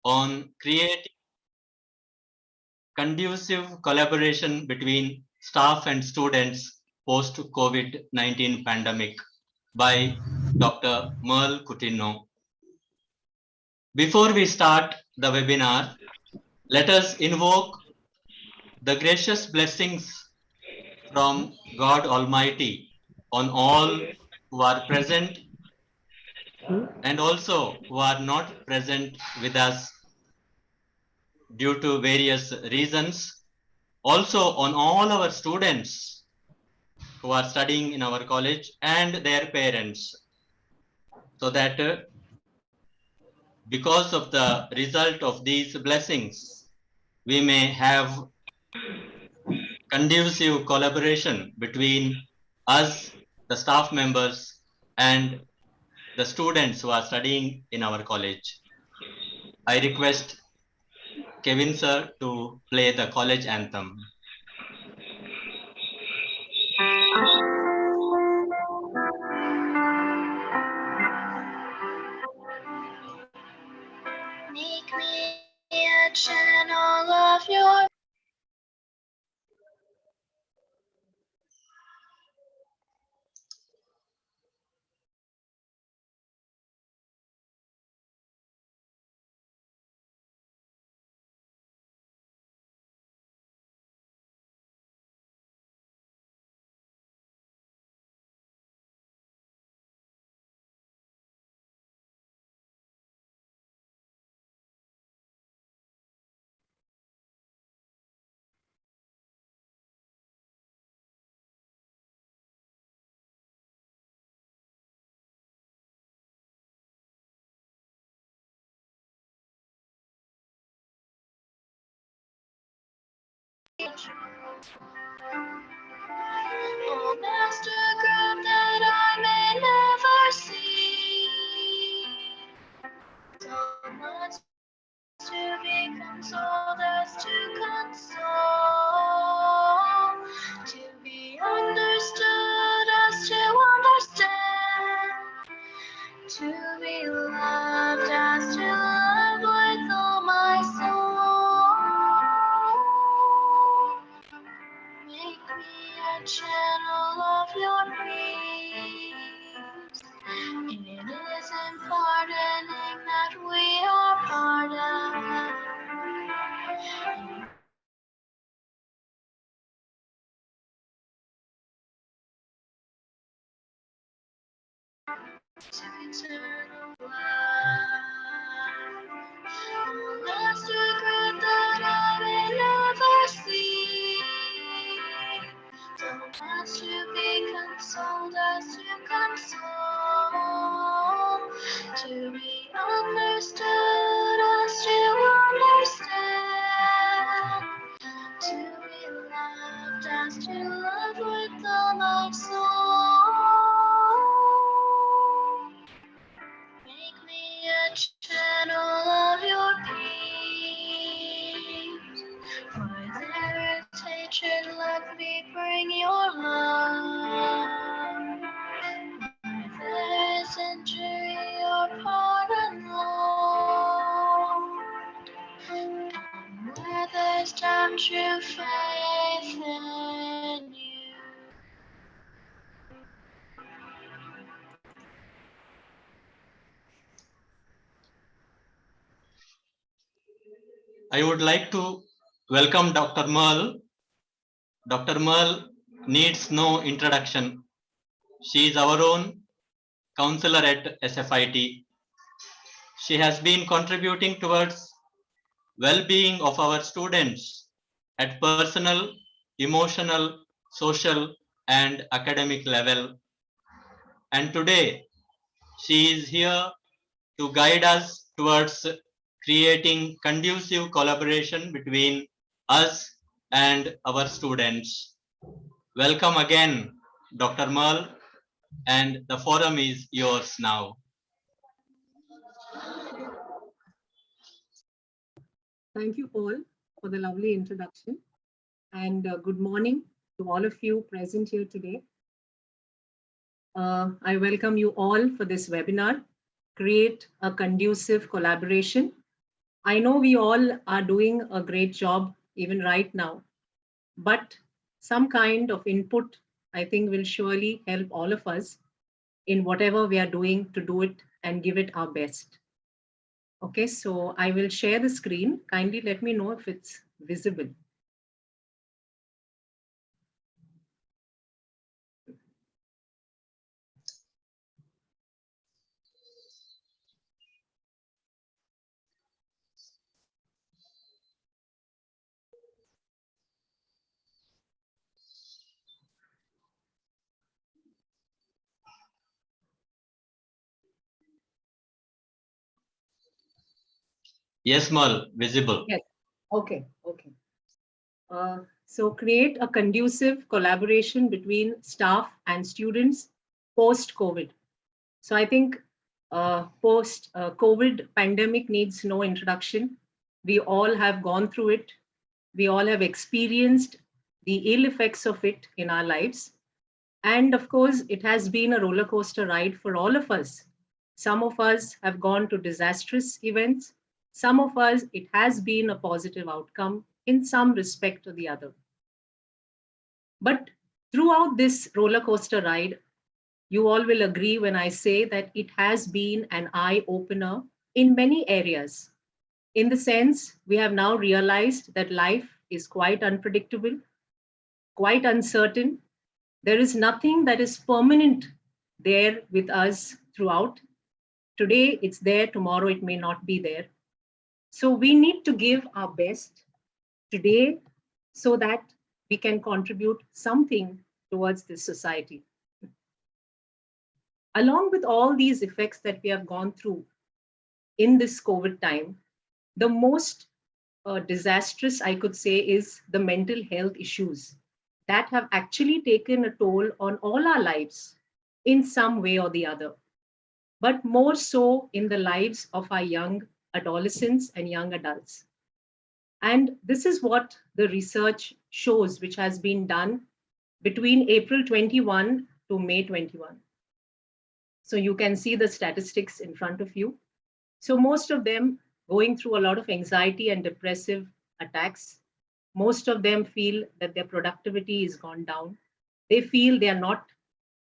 on creating conducive collaboration between staff and students post-COVID-19 pandemic by Dr. Merle Coutinho. Before we start the webinar, let us invoke the gracious blessings from God Almighty on all who are present and also who are not present with us due to various reasons. Also on all our students who are studying in our college and their parents, so that because of the result of these blessings, we may have conducive collaboration between us, the staff members, and the students who are studying in our college. I request Kevin sir to play the college anthem. Make me a channel of your oh, master group that I may never see. So much to be consoled as to console, to be understood as to understand, to be loved as to love with all my soul. Make me a channel of your peace. It is in pardoning that we are pardoned. To eternal life. Oh, master good that I may never see. So much to be consoled as to console, to be understood as to understand, to be loved as to love with all my soul. Make me a channel of your peace. For there is hatred, let me bring your love. Where there is injury, your pardon, Lord. And where there's time, true faith in you. I would like to welcome Dr. Merle. Dr. Merle needs no introduction. She is our own counselor at SFIT. She has been contributing towards well-being of our students at personal, emotional, social, and academic level. And today, she is here to guide us towards creating conducive collaboration between us and our students. Welcome again, Dr. Merle, and the forum is yours now. Thank you, Paul, for the lovely introduction. And good morning to all of you present here today. I welcome you all for this webinar, Create a Conducive Collaboration, I know we all are doing a great job even right now, but some kind of input, I think, will surely help all of us in whatever we are doing to do it and give it our best. Okay, so I will share the screen. Kindly let me know if it's visible. Yes, Merle, visible. Yes. Okay. Okay. So create a conducive collaboration between staff and students post COVID. So I think post COVID pandemic needs no introduction. We all have gone through it. We all have experienced the ill effects of it in our lives. And of course, it has been a roller coaster ride for all of us. Some of us have gone to disastrous events. Some of us, it has been a positive outcome in some respect or the other. But throughout this roller coaster ride, you all will agree when I say that it has been an eye opener in many areas. In the sense, we have now realized that life is quite unpredictable, quite uncertain. There is nothing that is permanent there with us throughout. Today it's there, tomorrow it may not be there. So we need to give our best today so that we can contribute something towards this society. Along with all these effects that we have gone through in this COVID time, the most disastrous, I could say, is the mental health issues that have actually taken a toll on all our lives in some way or the other, but more so in the lives of our young adolescents and young adults. And this is what the research shows, which has been done between April 21 to May 21. So you can see the statistics in front of you. So most of them going through a lot of anxiety and depressive attacks. Most of them feel that their productivity is gone down. They feel they are not,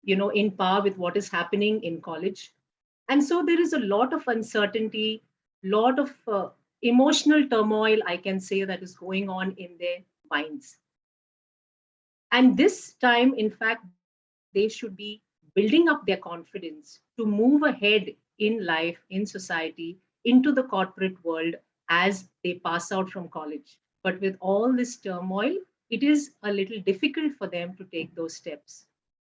in par with what is happening in college. And so there is a lot of uncertainty, lot of emotional turmoil, I can say, that is going on in their minds. And this time, in fact, they should be building up their confidence to move ahead in life, in society, into the corporate world as they pass out from college. But with all this turmoil, it is a little difficult for them to take those steps.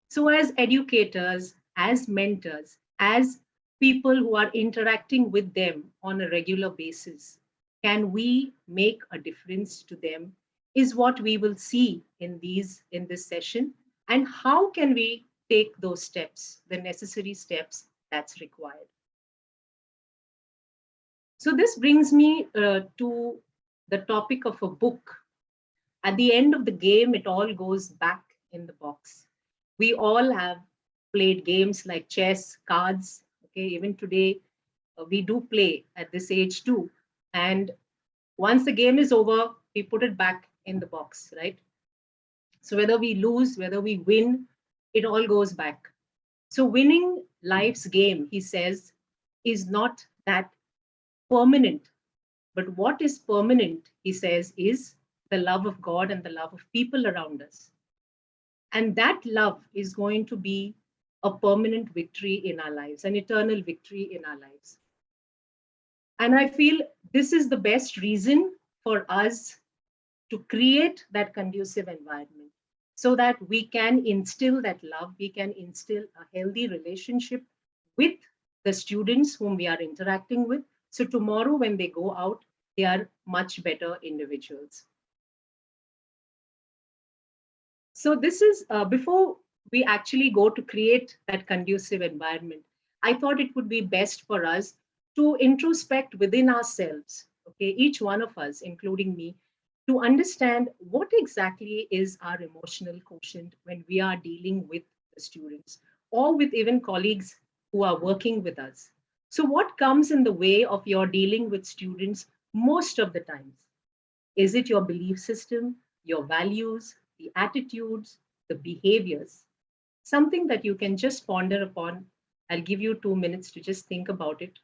So, as educators, as mentors, as people who are interacting with them on a regular basis, can we make a difference to them? Is what we will see in this session. And how can we take those steps, the necessary steps that's required? So this brings me to the topic of a book. At the end of the game, it all goes back in the box. We all have played games like chess, cards. Okay, even today we do play at this age too. And once the game is over, we put it back in the box, right? So whether we lose, whether we win, it all goes back. So winning life's game, he says, is not that permanent. But what is permanent, he says, is the love of God and the love of people around us. And that love is going to be a permanent victory in our lives, an eternal victory in our lives. And I feel this is the best reason for us to create that conducive environment so that we can instill that love, we can instill a healthy relationship with the students whom we are interacting with. So tomorrow, when they go out, they are much better individuals. So this is before we actually go to create that conducive environment, I thought it would be best for us to introspect within ourselves, okay, each one of us, including me, to understand what exactly is our emotional quotient when we are dealing with the students or with even colleagues who are working with us. So what comes in the way of your dealing with students most of the times? Is it your belief system, your values, the attitudes, the behaviors? Something that you can just ponder upon. I'll give you 2 minutes to just think about it.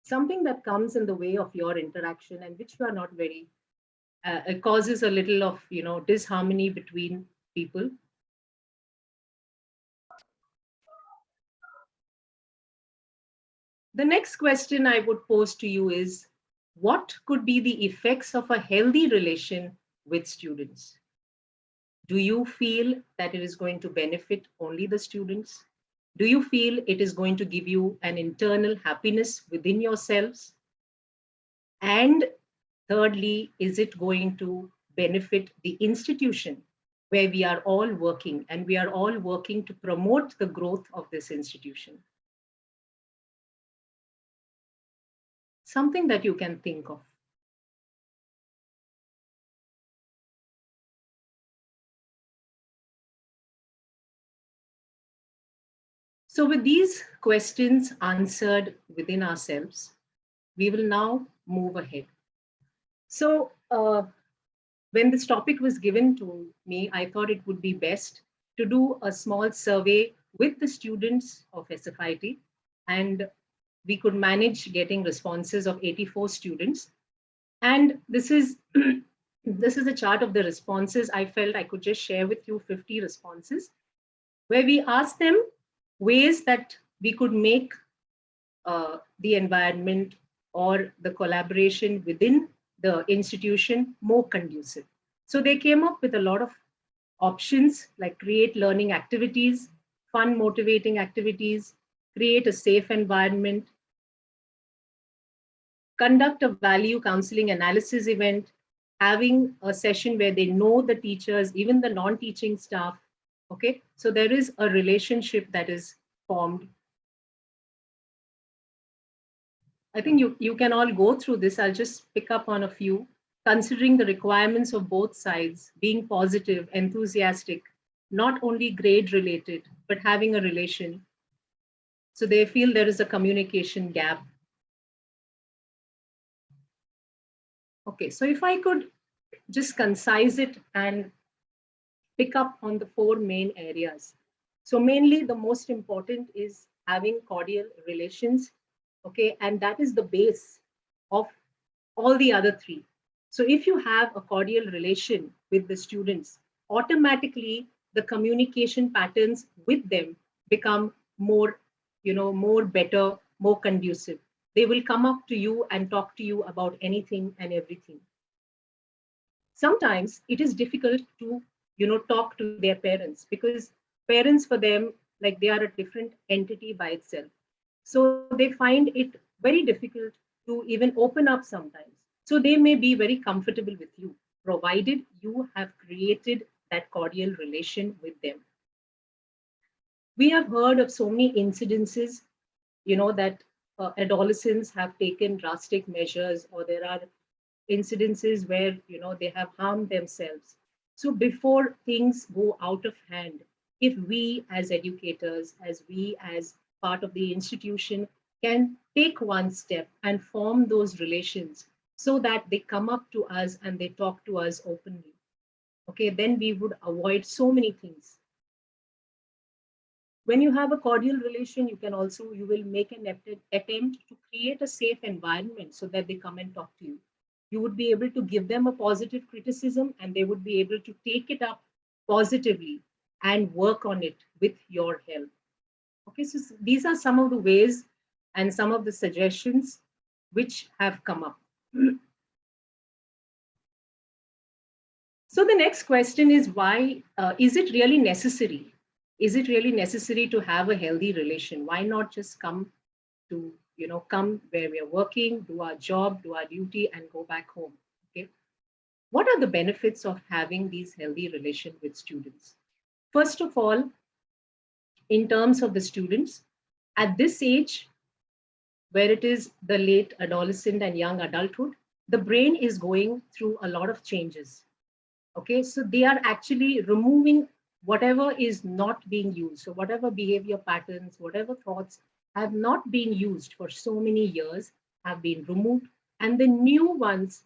Something that comes in the way of your interaction and which you are not very, it causes a little of, disharmony between people. The next question I would pose to you is, what could be the effects of a healthy relation with students? Do you feel that it is going to benefit only the students? Do you feel it is going to give you an internal happiness within yourselves? And thirdly, is it going to benefit the institution where we are all working, and we are all working to promote the growth of this institution? Something that you can think of. So with these questions answered within ourselves, we will now move ahead. So when this topic was given to me, I thought it would be best to do a small survey with the students of SFIT, and we could manage getting responses of 84 students. And this is this is a chart of the responses. I felt I could just share with you 50 responses, where we asked them ways that we could make the environment or the collaboration within the institution more conducive. So they came up with a lot of options, like create learning activities, fun, motivating activities, create a safe environment, conduct a value counseling analysis event, having a session where they know the teachers, even the non-teaching staff. Okay, so there is a relationship that is formed. I think you can all go through this. I'll just pick up on a few. Considering the requirements of both sides, being positive, enthusiastic, not only grade related, but having a relation. So they feel there is a communication gap. Okay, so if I could just concise it and pick up on the 4 main areas. So mainly the most important is having cordial relations, okay, and that is the base of all the other 3. So if you have a cordial relation with the students, automatically the communication patterns with them become more, more better, more conducive. They will come up to you and talk to you about anything and everything. Sometimes it is difficult to, talk to their parents, because parents for them, like, they are a different entity by itself. So they find it very difficult to even open up sometimes. So they may be very comfortable with you, provided you have created that cordial relation with them. We have heard of so many incidences, that adolescents have taken drastic measures, or there are incidences where, they have harmed themselves. So before things go out of hand, if we as educators, as we as part of the institution, can take one step and form those relations so that they come up to us and they talk to us openly, okay, then we would avoid so many things. When you have a cordial relation, you will make an attempt to create a safe environment so that they come and talk to you. You would be able to give them a positive criticism, and they would be able to take it up positively and work on it with your help. Okay, so these are some of the ways and some of the suggestions which have come up. So the next question is, why is it really necessary? Is it really necessary to have a healthy relation? Why not just come to, come where we are working, do our job, do our duty, and go back home? Okay. What are the benefits of having these healthy relations with students? First of all, in terms of the students, at this age, where it is the late adolescent and young adulthood, the brain is going through a lot of changes. Okay, so they are actually removing whatever is not being used, so whatever behavior patterns, whatever thoughts have not been used for so many years have been removed, and the new ones,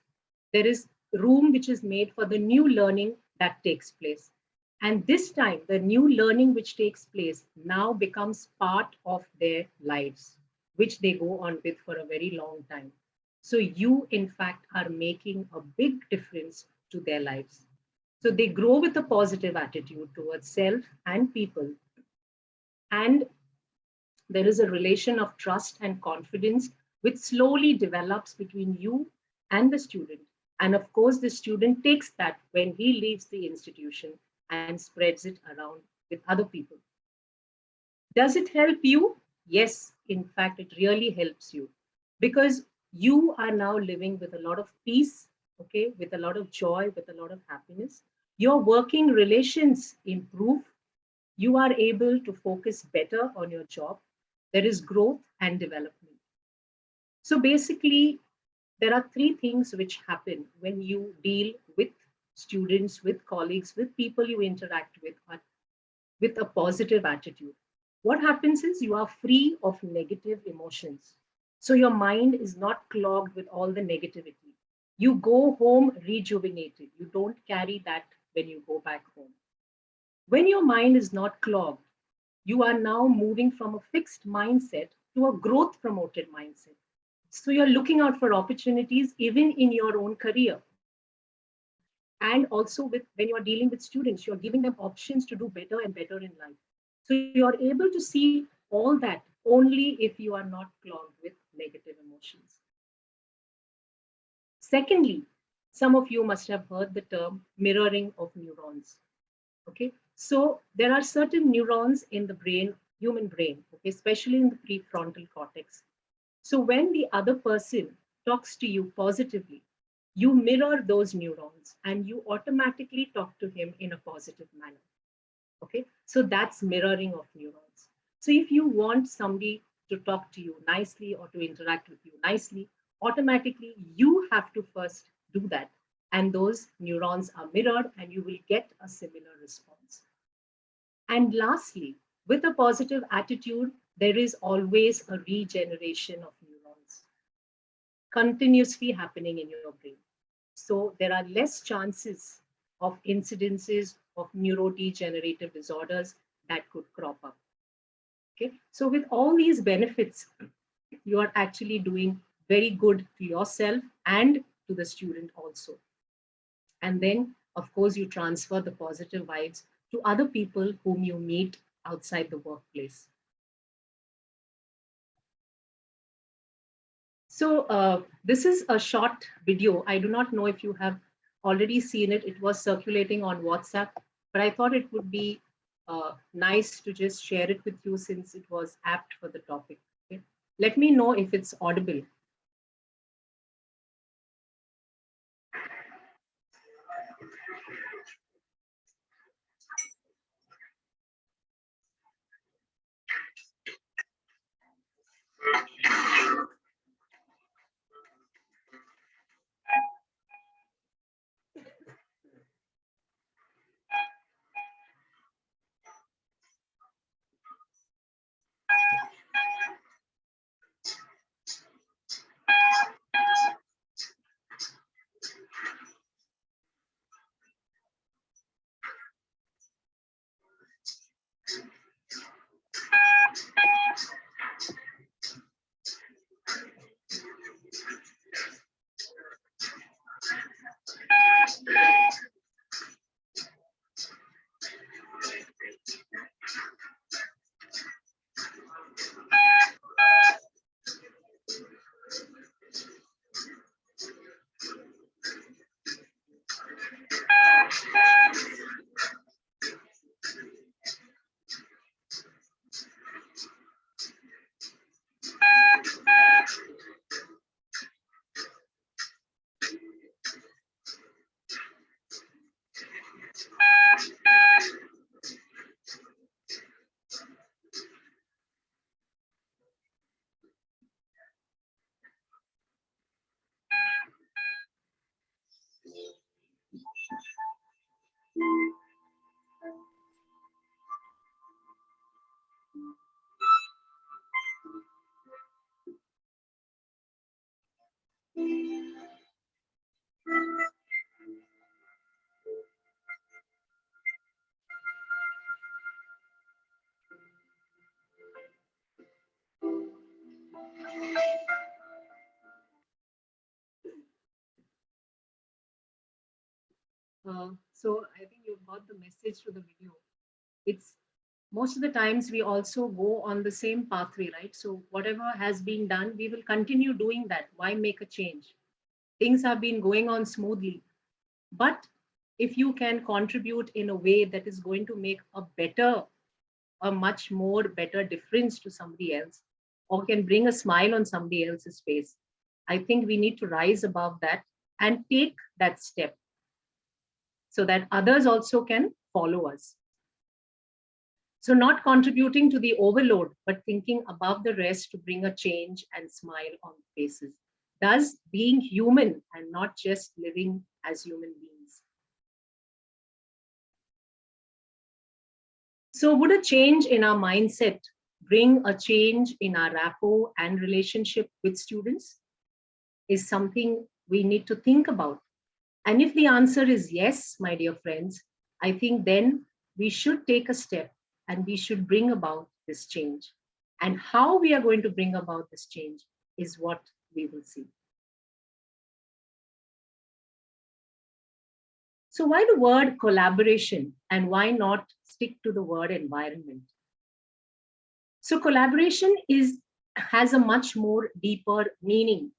there is room which is made for the new learning that takes place. And this time, the new learning which takes place now becomes part of their lives, which they go on with for a very long time. So you, in fact, are making a big difference to their lives. So they grow with a positive attitude towards self and people. And there is a relation of trust and confidence which slowly develops between you and the student. And of course, the student takes that when he leaves the institution and spreads it around with other people. Does it help you? Yes, in fact, it really helps you because you are now living with a lot of peace, okay, with a lot of joy, with a lot of happiness. Your working relations improve. You are able to focus better on your job. There is growth and development. So basically, there are three things which happen when you deal with students, with colleagues, with people you interact with a positive attitude. What happens is you are free of negative emotions. So your mind is not clogged with all the negativity. You go home rejuvenated. You don't carry that when you go back home. When your mind is not clogged, you are now moving from a fixed mindset to a growth promoted mindset. So you're looking out for opportunities even in your own career. And also when you are dealing with students, you're giving them options to do better and better in life. So you're able to see all that only if you are not clogged with negative emotions. Secondly, some of you must have heard the term mirroring of neurons. Okay, so there are certain neurons in the brain, human brain, okay, especially in the prefrontal cortex. So when the other person talks to you positively, you mirror those neurons and you automatically talk to him in a positive manner. Okay, so that's mirroring of neurons. So if you want somebody to talk to you nicely or to interact with you nicely, automatically you have to first do that. And those neurons are mirrored and you will get a similar response. And lastly, with a positive attitude, there is always a regeneration of neurons continuously happening in your brain. So there are less chances of incidences of neurodegenerative disorders that could crop up. Okay, so with all these benefits, you are actually doing very good to yourself and to the student also. And then, of course, you transfer the positive vibes to other people whom you meet outside the workplace. So this is a short video. I do not know if you have already seen it. It was circulating on WhatsApp, but I thought it would be nice to just share it with you since it was apt for the topic. Okay? Let me know if it's audible. So I think you've got the message to the video. It's most of the times we also go on the same pathway, right? So whatever has been done, we will continue doing that. Why make a change? Things have been going on smoothly. But if you can contribute in a way that is going to make a much more better difference to somebody else, or can bring a smile on somebody else's face, I think we need to rise above that and take that step so that others also can follow us. So not contributing to the overload, but thinking above the rest to bring a change and smile on faces. Thus, being human and not just living as human beings. So would a change in our mindset bring a change in our rapport and relationship with students? Is something we need to think about. And if the answer is yes, my dear friends, I think then we should take a step and we should bring about this change. And how we are going to bring about this change is what we will see. So why the word collaboration and why not stick to the word environment? So collaboration has a much more deeper meaning.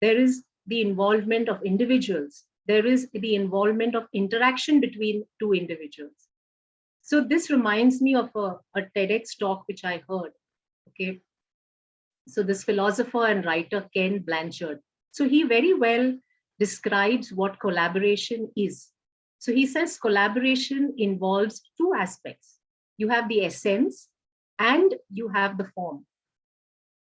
There is the involvement of individuals. There is the involvement of interaction between two individuals. So this reminds me of a TEDx talk which I heard. Okay, so this philosopher and writer Ken Blanchard. So he very well describes what collaboration is. So he says collaboration involves two aspects. You have the essence and you have the form.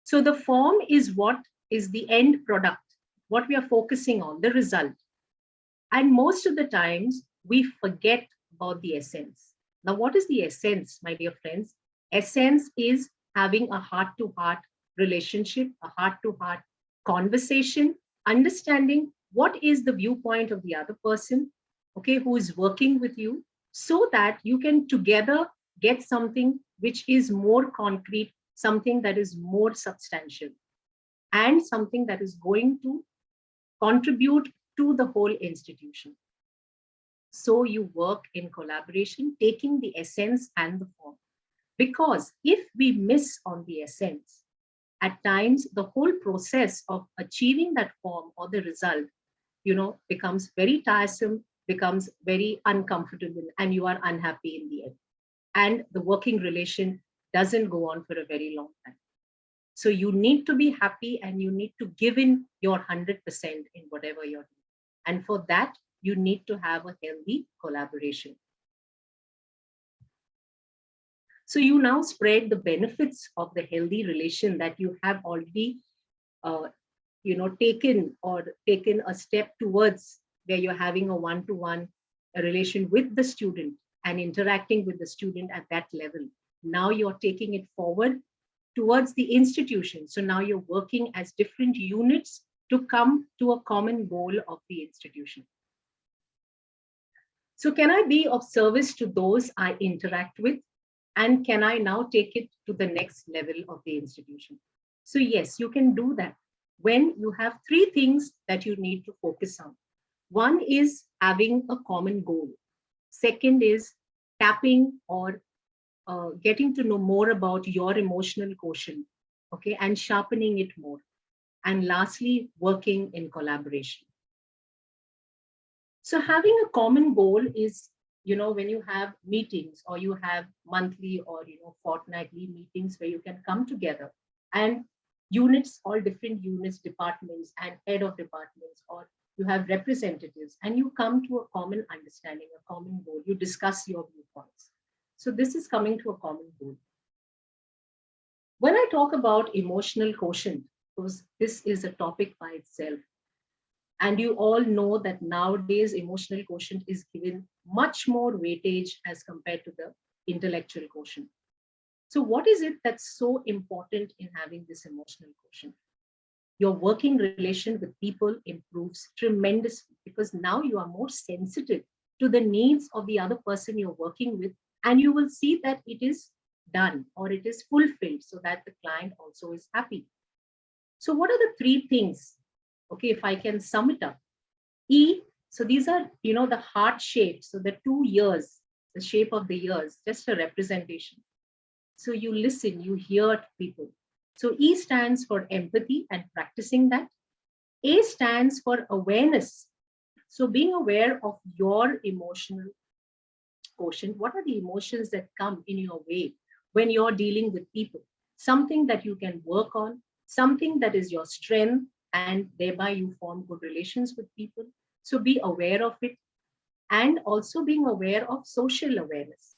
So the form is what is the end product, what we are focusing on, the result. And most of the times we forget about the essence. Now, what is the essence, my dear friends? Essence is having a heart-to-heart relationship, a heart-to-heart conversation, understanding what is the viewpoint of the other person, okay, who is working with you, so that you can together get something which is more concrete, something that is more substantial, and something that is going to contribute to the whole institution. So you work in collaboration, taking the essence and the form. Because if we miss on the essence, at times the whole process of achieving that form or the result, becomes very tiresome, becomes very uncomfortable, and you are unhappy in the end. And the working relation doesn't go on for a very long time. So you need to be happy and you need to give in your 100% in whatever you're doing. And for that, you need to have a healthy collaboration. So you now spread the benefits of the healthy relation that you have already, taken a step towards, where you're having a one-to-one relation with the student and interacting with the student at that level. Now you're taking it forward towards the institution. So now you're working as different units to come to a common goal of the institution. So can I be of service to those I interact with? And can I now take it to the next level of the institution? So yes, you can do that when you have three things that you need to focus on. One is having a common goal. Second is tapping or getting to know more about your emotional quotient, okay, and sharpening it more. And lastly, working in collaboration. So having a common goal is, when you have meetings or you have monthly or, fortnightly meetings where you can come together and units, all different units, departments and head of departments, or you have representatives and you come to a common understanding, a common goal, you discuss your viewpoints. So this is coming to a common goal. When I talk about emotional quotient, because this is a topic by itself, and you all know that nowadays emotional quotient is given much more weightage as compared to the intellectual quotient. So what is it that's so important in having this emotional quotient? Your working relation with people improves tremendously because now you are more sensitive to the needs of the other person you're working with, and you will see that it is done or it is fulfilled so that the client also is happy. So what are the three things? Okay, if I can sum it up. E So these are, the heart shape. So the 2 ears, the shape of the ears, just a representation. So you listen, you hear people. So E stands for empathy and practicing that. A stands for awareness. So being aware of your emotional quotient. What are the emotions that come in your way when you're dealing with people? Something that you can work on, something that is your strength, and thereby you form good relations with people. So be aware of it, and also being aware of social awareness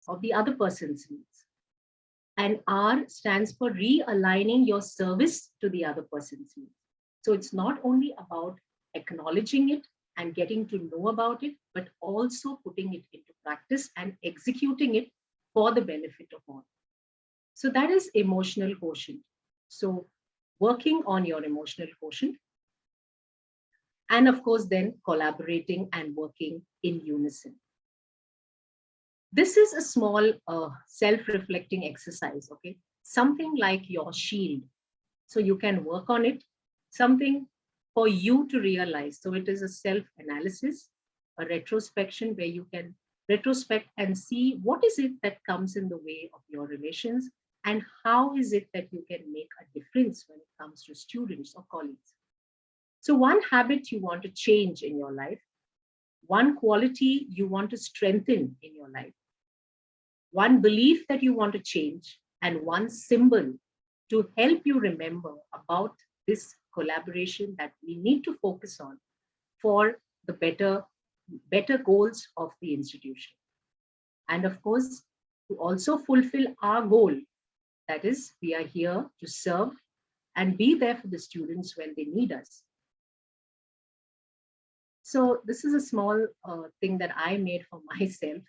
of the other person's needs. And R stands for realigning your service to the other person's needs. So it's not only about acknowledging it and getting to know about it, but also putting it into practice and executing it for the benefit of all. So that is emotional quotient. So working on your emotional quotient, and of course, then collaborating and working in unison. This is a small self-reflecting exercise, okay? Something like your shield. So you can work on it, something for you to realize. So it is a self-analysis, a retrospection where you can retrospect and see what is it that comes in the way of your relations, and how is it that you can make a difference when it comes to students or colleagues. So one habit you want to change in your life, one quality you want to strengthen in your life, one belief that you want to change, and one symbol to help you remember about this collaboration that we need to focus on for the better goals of the institution. And of course, to also fulfill our goal, that is, we are here to serve and be there for the students when they need us. So this is a small thing that I made for myself.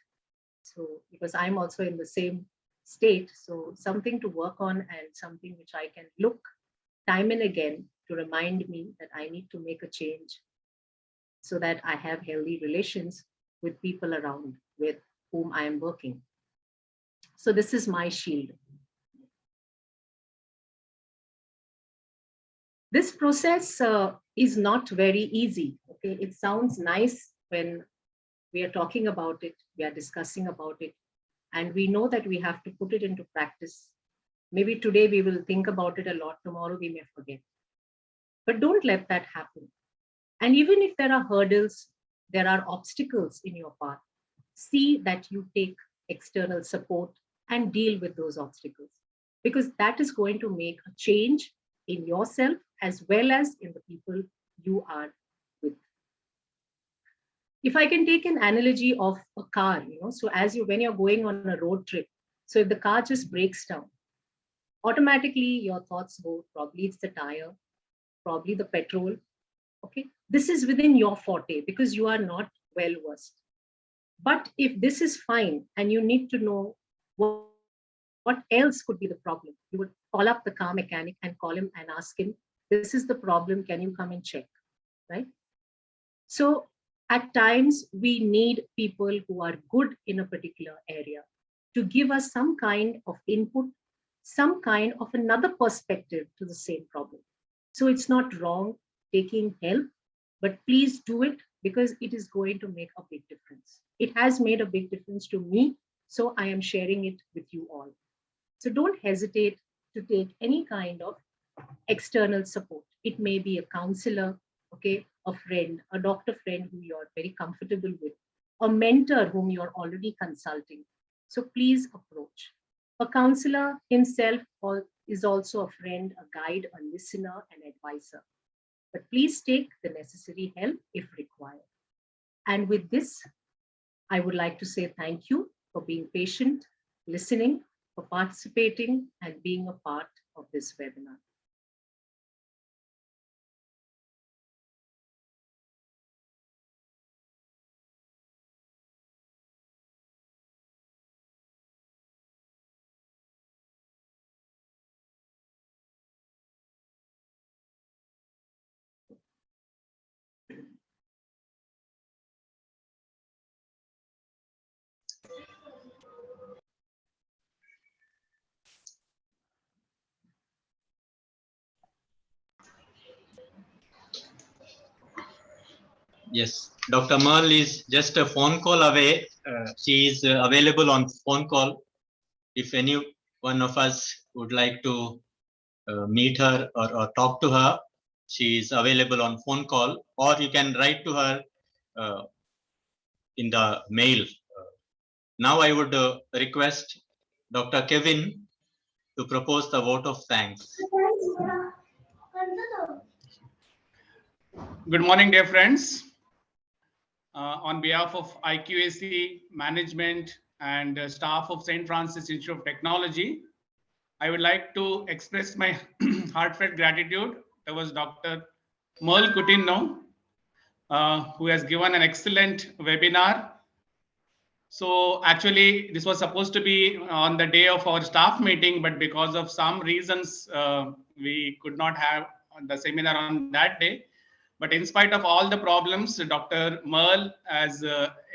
So because I'm also in the same state, so something to work on and something which I can look time and again to remind me that I need to make a change so that I have healthy relations with people around with whom I am working. So this is my shield. This process is not very easy. Okay, it sounds nice when we are talking about it, we are discussing about it, and we know that we have to put it into practice. Maybe today we will think about it a lot, tomorrow we may forget. But don't let that happen. And even if there are hurdles, there are obstacles in your path, see that you take external support and deal with those obstacles, because that is going to make a change in yourself as well as in the people you are with. If I can take an analogy of a car, so when you're going on a road trip, so if the car just breaks down, automatically your thoughts go, probably it's the tire, probably the petrol. Okay, this is within your forte because you are not well versed. But if this is fine and you need to know what else could be the problem, you would call up the car mechanic and call him and ask him, this is the problem, can you come and check, right? So at times we need people who are good in a particular area to give us some kind of input, some kind of another perspective to the same problem. So it's not wrong taking help, but please do it because it is going to make a big difference. It has made a big difference to me, so I am sharing it with you all. So don't hesitate to take any kind of external support. It may be a counselor, okay, a friend, a doctor friend who you're very comfortable with, a mentor whom you're already consulting. So please approach. A counselor himself is also a friend, a guide, a listener, an advisor. But please take the necessary help if required. And with this, I would like to say thank you for being patient, listening, for participating, and being a part of this webinar. Yes, Dr. Merle is just a phone call away. She is available on phone call. If any one of us would like to meet her or talk to her, she is available on phone call, or you can write to her in the mail. Now I would request Dr. Kevin to propose the vote of thanks. Good morning, dear friends. On behalf of IQAC management and staff of St. Francis Institute of Technology, I would like to express my heartfelt gratitude towards Dr. Merle Coutinho, who has given an excellent webinar. So actually, this was supposed to be on the day of our staff meeting, but because of some reasons, we could not have the seminar on that day. But in spite of all the problems, Dr. Merle has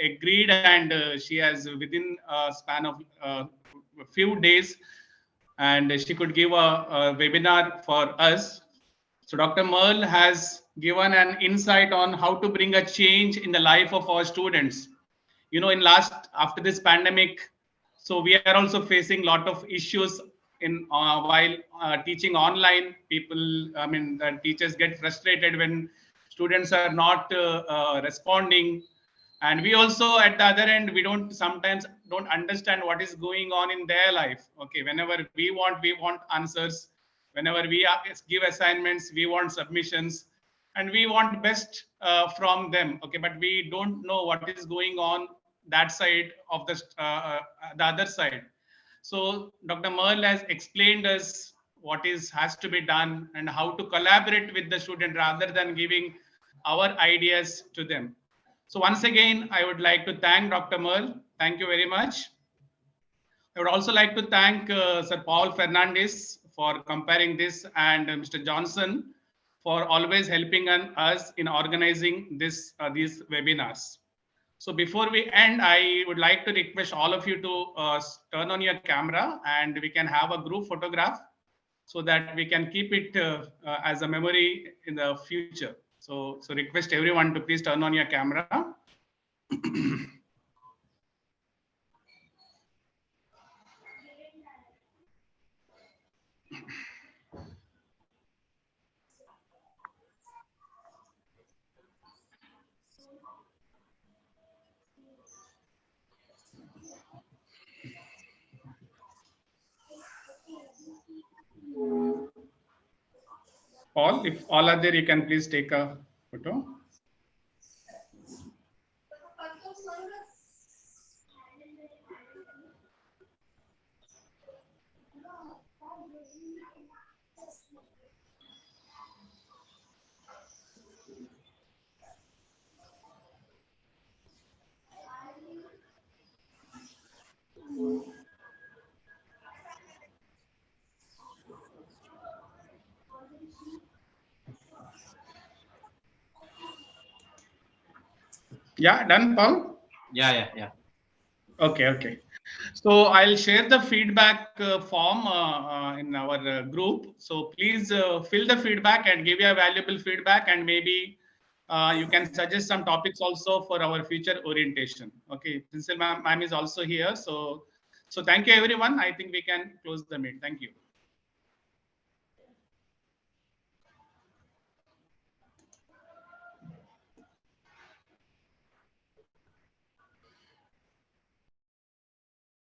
agreed, and she has within a span of a few days, and she could give a webinar for us. So Dr. Merle has given an insight on how to bring a change in the life of our students. You know, after this pandemic, so we are also facing a lot of issues in while teaching online. The teachers get frustrated when students are not responding, and we also at the other end, we sometimes don't understand what is going on in their life. Okay, whenever we want answers, whenever we give assignments, we want submissions, and we want best from them. Okay, but we don't know what is going on that side of the other side. So Dr. Merle has explained us what has to be done and how to collaborate with the student rather than giving our ideas to them. So once again, I would like to thank Dr. Merle. Thank you very much. I would also like to thank Sir Paul Fernandez for comparing this, and Mr. Johnson for always helping us in organizing these webinars. So before we end, I would like to request all of you to turn on your camera, and we can have a group photograph so that we can keep it as a memory in the future. So request everyone to please turn on your camera. Paul, if all are there, you can please take a photo. Yeah, done, Paul? Yeah. Okay. So I'll share the feedback form in our group. So please fill the feedback and give your valuable feedback, and maybe you can suggest some topics also for our future orientation. Okay, Principal ma'am is also here. So thank you everyone. I think we can close the meet. Thank you.